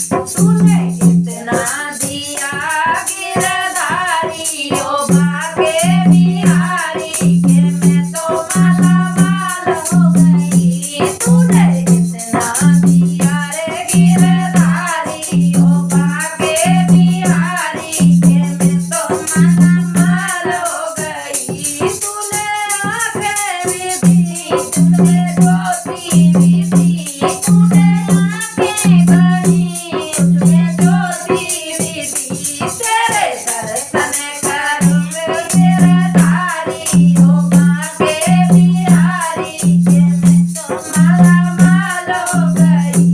तूने इतना दिया गिरधारी ओ भागे बिहारी के मैं तो माला माल हो गई। तूने इतना दिया रे गिरधारी ओ भागे बिहारी के मैं तो माला माल हो गई। तूने आंखें भी दी, तूने ज्योति भी दी, तूने आंखें गढ़ी उसमें ज्योति भी दी। तेरे दर्शन करूं गिरधारी ओ भागे बिहारी के मैं तो माला माल हो गई।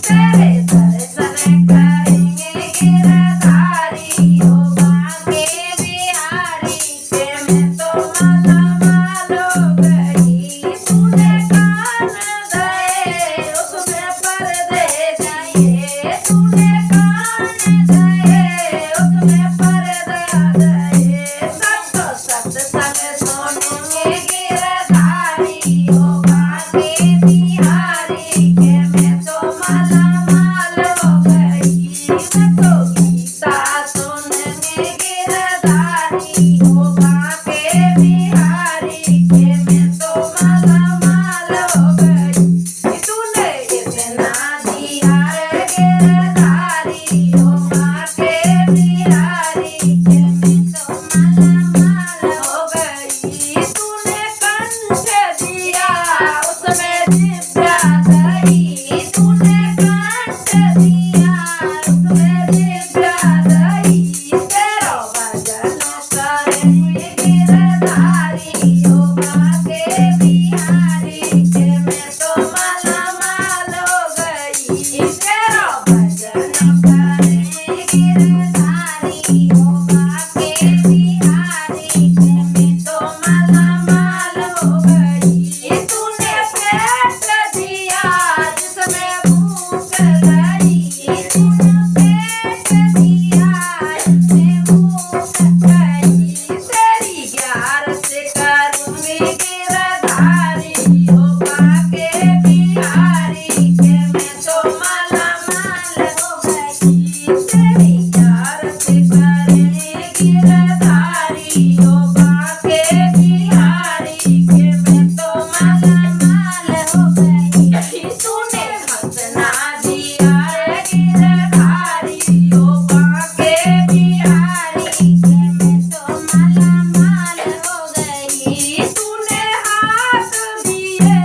तेरे दर्शन करेंगे गिरधारी ओ भागे बिहारी के मैं तो माला माल हो गई। तूने कान गए उसमें पर्दे गए, तूने कान गए उसमें पर्दा गए। सबको सत्संग सुनेंगे गिरधारी ओ भागे बिहारी के मैं तो माला माल हो गई। सबको गीता सुनेंगे गिरधारी ओ भागे बिहारी के मैं तो माला माल हो गई। तूने इतना दिया रे गिरधारी ओ भागे बिहारी के मैं तो माला माल हो गई। तूने कंठ दिया उसमें दिव्या धरी, तूने कंठ दिया उसमें दिव्या धरी। तेरा भजन करेंगे गिरधारी ओ भागे बिहारी के मैं तो माला माल हो गई। तेरा भजन करेंगे गिरधारी ओ भागे बिहारी के मैं तो माला माल हो गई। तूने पेट दिया जिसमें भूख गई, तूने पेट दिया जिसमें भूख गई। तेरी ग्यारह से करूंगी गिरधारी ओ भागे बिहारी के मैं तो माला माल हो गई। तेरी ग्यारह से करेंगे गिरधारी ओ भागे बिहारी के मैं तो माला माल हो गई। तूने हंसना दिया रे गिरधारी ओ भागे बिहारी के मैं तो माला माल हो गई। तूने हाथ दिए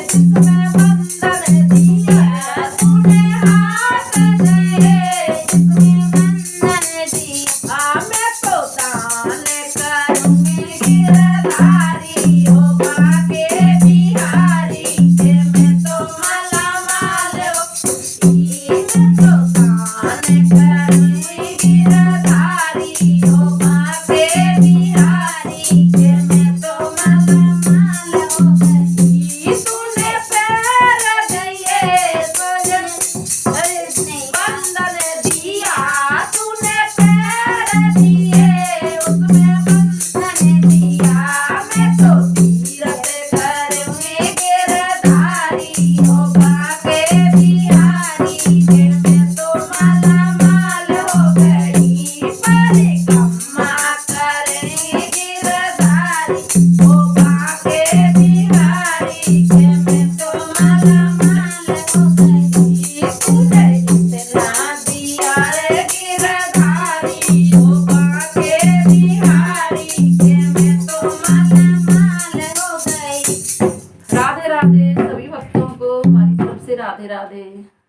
जिसमें बंधन दिया, तूने हाथ दिए जिसमें बंधन दिया। मैं तो दान करूंगी गिरधारी ओ भागे बिहारी के मैं तो माला माल हो गई। मैं तो दान करूंगी गिरधारी ओ भागे बिहारी के मैं तो माला माल हो गई। तूने पैर दिए सजन बंधन दिया, तूने पैर दिए उसमें बंधन दिया। मैं तो तीरथ करूंगी गिरधारी ओ भागे बिहारी के मैं तो माला माल हो गई। परिक्रमा करेंगे गिरधारी ओ भागे बिहारी के मैं तो माला माल हो गई। तूने इतना दिया रे गिरधारी ओ भागे बिहारी के मैं तो माला माल हो गई। राधे राधे सभी भक्तों को हमारी तरफ से राधे राधे।